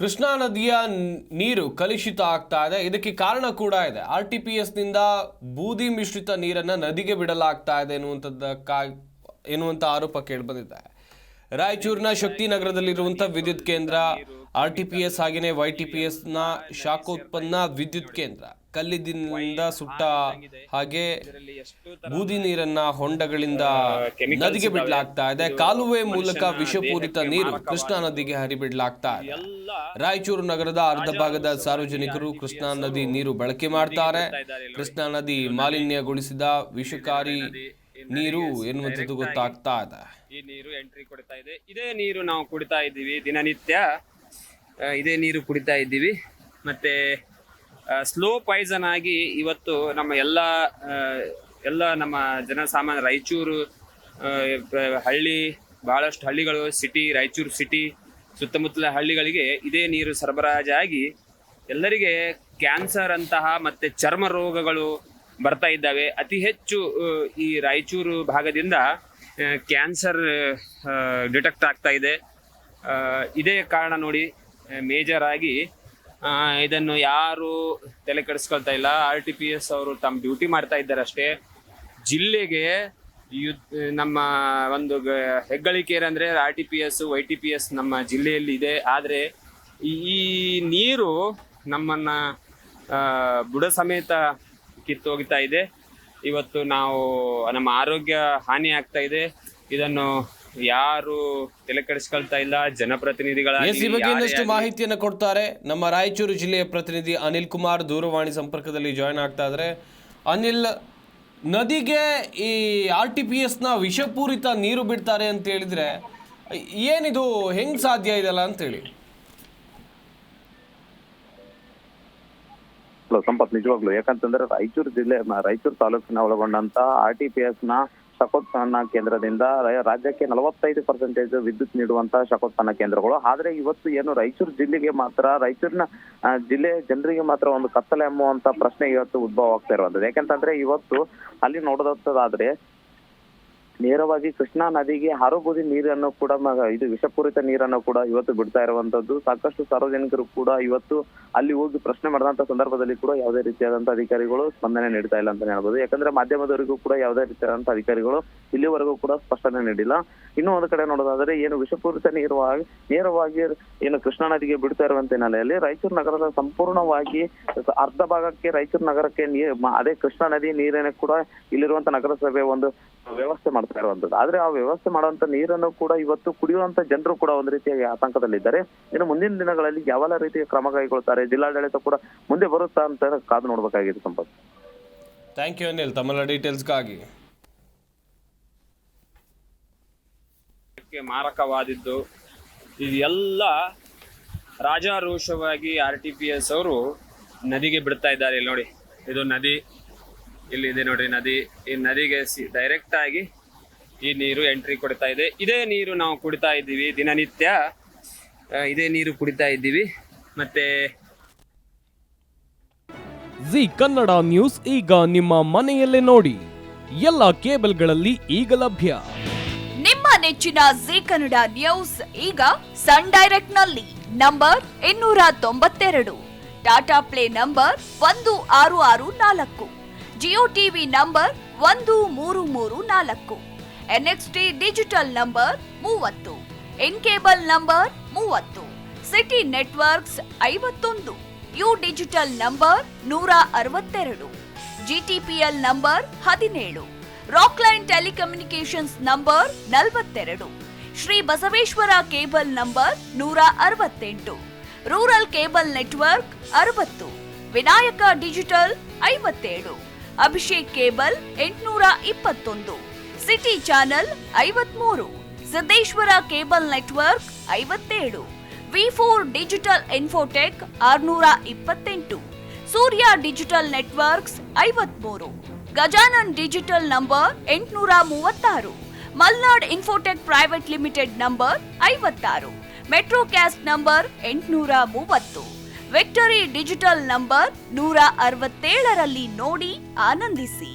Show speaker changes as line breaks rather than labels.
ಕೃಷ್ಣಾ ನದಿಯ ನೀರು ಕಲುಷಿತ ಆಗ್ತಾ ಇದೆ. ಇದಕ್ಕೆ ಕಾರಣ ಕೂಡ ಇದೆ. RTPS ನಿಂದ ಬೂದಿ ಮಿಶ್ರಿತ ನೀರನ್ನು ನದಿಗೆ ಬಿಡಲಾಗ್ತಾ ಇದೆ ಎನ್ನುವಂಥ ಆರೋಪ ಕೇಳಿಬಂದಿದೆ. ರಾಯಚೂರಿನ ಶಕ್ತಿನಗರದಲ್ಲಿರುವಂಥ ವಿದ್ಯುತ್ ಕೇಂದ್ರ RTPS ಹಾಗೆಯೇ YTPSನ ಶಾಖೋತ್ಪನ್ನ ವಿದ್ಯುತ್ ಕೇಂದ್ರ ಕಲ್ಲಿದ್ದಿನಿಂದ ಸುಟ್ಟ ಹಾಗೆ ಬೂದಿ ನೀರನ್ನ ಹೊಂಡಗಳಿಂದ ನದಿಗೆ ಬಿಡಲಾಗ್ತಾ ಇದೆ. ಕಾಲುವೆ ಮೂಲಕ ವಿಷಪೂರಿತ ನೀರು ಕೃಷ್ಣಾ ನದಿಗೆ ಹರಿಬಿಡಲಾಗ್ತಾ ಇದೆ. ರಾಯಚೂರು ನಗರದ ಅರ್ಧ ಭಾಗದ ಸಾರ್ವಜನಿಕರು ಕೃಷ್ಣಾ ನದಿ ನೀರು ಬಳಕೆ ಮಾಡ್ತಾರೆ. ಕೃಷ್ಣಾ ನದಿ ಮಾಲಿನ್ಯಗೊಳಿಸಿದ ವಿಷಕಾರಿ ನೀರು ಎನ್ನುವಂಥದ್ದು ಗೊತ್ತಾಗ್ತಾ ಇದೆ.
ಈ ನೀರು ಎಂಟ್ರಿ ಕೊಡ್ತಾ ಇದೆ. ಇದೇ ನೀರು ನಾವು ಕುಡಿತಾ ಇದ್ದೀವಿ ದಿನನಿತ್ಯ. ಇದೇ ನೀರು ಕುಡಿತಾ ಇದ್ದೀವಿ. ಮತ್ತೆ ಸ್ಲೋ ಪಾಯ್ಸನ್ ಆಗಿ ಇವತ್ತು ನಮ್ಮ ಎಲ್ಲ ನಮ್ಮ ಜನಸಾಮಾನ್ಯ ರಾಯಚೂರು ಬಹಳಷ್ಟು ಹಳ್ಳಿಗಳು, ರಾಯಚೂರು ಸಿಟಿ ಸುತ್ತಮುತ್ತಲ ಹಳ್ಳಿಗಳಿಗೆ ಇದೇ ನೀರು ಸರಬರಾಜಾಗಿ ಎಲ್ಲರಿಗೆ ಕ್ಯಾನ್ಸರ್ ಅಂತಹ ಮತ್ತೆ ಚರ್ಮ ರೋಗಗಳು ಬರ್ತಾ ಇದ್ದಾವೆ. ಅತಿ ಹೆಚ್ಚು ಈ ರಾಯಚೂರು ಭಾಗದಿಂದ ಕ್ಯಾನ್ಸರ್ ಡಿಟೆಕ್ಟ್ ಆಗ್ತಾ ಇದೆ. ಇದೇ ಕಾರಣ ನೋಡಿ, ಮೇಜರ್ ಆಗಿ ಇದನ್ನು ಯಾರು ತಲೆ ಕೆಡಿಸ್ಕೊಳ್ತಾ ಇಲ್ಲ. RTPS ಅವರು ತಮ್ಮ ಡ್ಯೂಟಿ ಮಾಡ್ತಾ ಇದ್ದಾರೆ ಅಷ್ಟೇ. ಜಿಲ್ಲೆಗೆ ನಮ್ಮ ಒಂದು ಹೆಗ್ಗಳಿಕೆ ಏನಂದ್ರೆ RTPS YTPS ನಮ್ಮ ಜಿಲ್ಲೆಯಲ್ಲಿ ಇದೆ. ಆದರೆ ಈ ನೀರು ನಮ್ಮನ್ನ ಬುಡ ಸಮೇತ ಕಿತ್ತೋಗ್ತಾ ಇದೆ. ಇವತ್ತು ನಮ್ಮ ಆರೋಗ್ಯ ಹಾನಿ ಆಗ್ತಾ ಇದೆ. ಇದನ್ನು ಯಾರು ತಲೆ ಕೆಡಿಸ್ಕೊಳ್ತಾ ಇಲ್ಲ. ಜನಪ್ರತಿನಿಧಿಗಳಾಗಿ
ಬಗ್ಗೆ ಇನ್ನಷ್ಟು ಮಾಹಿತಿಯನ್ನು ಕೊಡ್ತಾರೆ ನಮ್ಮ ರಾಯಚೂರು ಜಿಲ್ಲೆಯ ಪ್ರತಿನಿಧಿ ಅನಿಲ್ ಕುಮಾರ್ ದೂರವಾಣಿ ಸಂಪರ್ಕದಲ್ಲಿ ಜಾಯ್ನ್ ಆಗ್ತಾ ಇದ್ದಾರೆ. ಅನಿಲ್, ನದಿಗೆ ಈ RTPSನ ವಿಷಪೂರಿತ ನೀರು ಬಿಡ್ತಾರೆ ಅಂತ ಹೇಳಿದ್ರೆ ಏನಿದು ಹೆಂಗ್ ಸಾಧ್ಯ ಇದೆಲ್ಲ ಅಂತೇಳಿ?
ಸಂಪತ್, ನಿಜವಾಗ್ಲು ಯಾಕಂತಂದ್ರೆ ರಾಯಚೂರು ತಾಲೂಕಿನ ಒಳಗೊಂಡಂತ RTPSನ ಶಾಖೋತ್ಪನ್ನ ಕೇಂದ್ರದಿಂದ ರಾಜ್ಯಕ್ಕೆ 45% ವಿದ್ಯುತ್ ನೀಡುವಂತ ಶಾಖೋತ್ಪನ್ನ ಕೇಂದ್ರಗಳು. ಆದ್ರೆ ಇವತ್ತು ಏನು ರಾಯಚೂರಿನ ಜಿಲ್ಲೆ ಜನರಿಗೆ ಮಾತ್ರ ಒಂದು ಕತ್ತಲೆ ಎಂಬುವಂತ ಪ್ರಶ್ನೆ ಇವತ್ತು ಉದ್ಭವ ಆಗ್ತಾ ಇರುವಂತದ್ದು. ಯಾಕಂತಂದ್ರೆ ಇವತ್ತು ಅಲ್ಲಿ ನೋಡೋದಾದ್ರೆ ನೇರವಾಗಿ ಕೃಷ್ಣಾ ನದಿಗೆ ಹರಬೂದಿ ನೀರನ್ನು ಕೂಡ ಇದು ವಿಷಪೂರಿತ ನೀರನ್ನು ಕೂಡ ಇವತ್ತು ಬಿಡ್ತಾ ಇರುವಂತದ್ದು. ಸಾಕಷ್ಟು ಸಾರ್ವಜನಿಕರು ಕೂಡ ಇವತ್ತು ಅಲ್ಲಿ ಹೋಗಿ ಪ್ರಶ್ನೆ ಮಾಡಿದಂತ ಸಂದರ್ಭದಲ್ಲಿ ಕೂಡ ಯಾವುದೇ ರೀತಿಯಾದಂತಹ ಅಧಿಕಾರಿಗಳು ಸ್ಪಂದನೆ ನೀಡ್ತಾ ಇಲ್ಲ ಅಂತ ಹೇಳ್ಬೋದು. ಯಾಕಂದ್ರೆ ಮಾಧ್ಯಮದವರಿಗೂ ಕೂಡ ಯಾವುದೇ ರೀತಿಯಾದಂತಹ ಅಧಿಕಾರಿಗಳು ಇಲ್ಲಿವರೆಗೂ ಕೂಡ ಸ್ಪಷ್ಟನೆ ನೀಡಿಲ್ಲ. ಇನ್ನೂ ಒಂದು ಕಡೆ ನೋಡೋದಾದ್ರೆ ಏನು ವಿಷಪೂರಿತ ನೇರವಾಗಿ ಏನು ಕೃಷ್ಣಾ ನದಿಗೆ ಬಿಡ್ತಾ ಇರುವಂತ ಹಿನ್ನೆಲೆಯಲ್ಲಿ ರಾಯಚೂರು ನಗರದ ಸಂಪೂರ್ಣವಾಗಿ ಅರ್ಧ ಭಾಗಕ್ಕೆ ರಾಯಚೂರು ನಗರಕ್ಕೆ ಅದೇ ಕೃಷ್ಣಾ ನದಿ ನೀರನ್ನು ಕೂಡ ಇಲ್ಲಿರುವಂತ ನಗರಸಭೆ ಒಂದು ವ್ಯವಸ್ಥೆ ಮಾಡ್ತಾ ಇರುವಂತದ್ದು. ಆದ್ರೆ ಆ ವ್ಯವಸ್ಥೆ ಮಾಡುವಂತ ನೀರನ್ನು ಕೂಡ ಇವತ್ತು ಕುಡಿಯುವಂತ ಜನರು ಕೂಡ ಒಂದು ರೀತಿಯಾಗಿ ಆತಂಕದಲ್ಲಿದ್ದಾರೆ. ಇನ್ನು ಮುಂದಿನ ದಿನಗಳಲ್ಲಿ ಯಾವೆಲ್ಲ ರೀತಿಯ ಕ್ರಮ ಕೈಗೊಳ್ತಾರೆ, ಜಿಲ್ಲಾಡಳಿತ ಕೂಡ ಮುಂದೆ ಬರುತ್ತಾ ಅಂತ ಕಾದು ನೋಡ್ಬೇಕಾಗಿದೆ. ಸಂಪತ್,
ಥ್ಯಾಂಕ್ ಯು ಅನಿಲ್ ತಮ್ಮ ಡೀಟೇಲ್ಸ್ಗಾಗಿ.
ಮಾರಕವಾದಿದ್ದು ಇದೆಲ್ಲ ರಾಜಾರೋಷವಾಗಿ RTPS ಅವರು ನದಿಗೆ ಬಿಡ್ತಾ ಇದ್ದಾರೆ. ಇಲ್ಲಿ ನೋಡಿ, ಇದು ನದಿ ಇಲ್ಲಿದೆ ನೋಡಿ. ಈ ನದಿಗೆ ಡೈರೆಕ್ಟ್ ಆಗಿ ಈ ನೀರು ಎಂಟ್ರಿ ಕೊಡ್ತಾ ಇದೆ. ಇದೇ ನೀರು ನಾವು ಕುಡಿತಾ ಇದ್ದೀವಿ ದಿನನಿತ್ಯ. ಇದೇ ನೀರು ಕುಡಿತಾ ಇದ್ದೀವಿ. ಮತ್ತೆ
ಜಿ ಕನ್ನಡ ನ್ಯೂಸ್ ಈಗ ನಿಮ್ಮ ಮನೆಯಲ್ಲೇ ನೋಡಿ. ಎಲ್ಲ ಕೇಬಲ್ಗಳಲ್ಲಿ ಈಗ ಲಭ್ಯ.
ನಿಮ್ಮ ನೆಚ್ಚಿನ ಜಿ ಕನ್ನಡ ನ್ಯೂಸ್ ಈಗ ಸನ್ ಡೈರೆಕ್ಟ್ ನಲ್ಲಿ number 292, Tata play number 1664, Jio TV number 1334, NXT digital number 30, in cable number 30, city networks 51, U digital number 162, GTPL number 17, Rockline telecommunications number 42, Shri Basaveshwara cable number 168, rural cable network 60, Vinayaka digital 57, Abhishek cable 821, city channel 53, Siddeshwara cable network 57, V4 digital Infotech 628, Surya digital networks 53, Gajanan digital number 836, Malnad infotech private limited number 56, metrocast number 830, victory digital number 167ರಲ್ಲಿ ನೋಡಿ ಆನಂದಿಸಿ.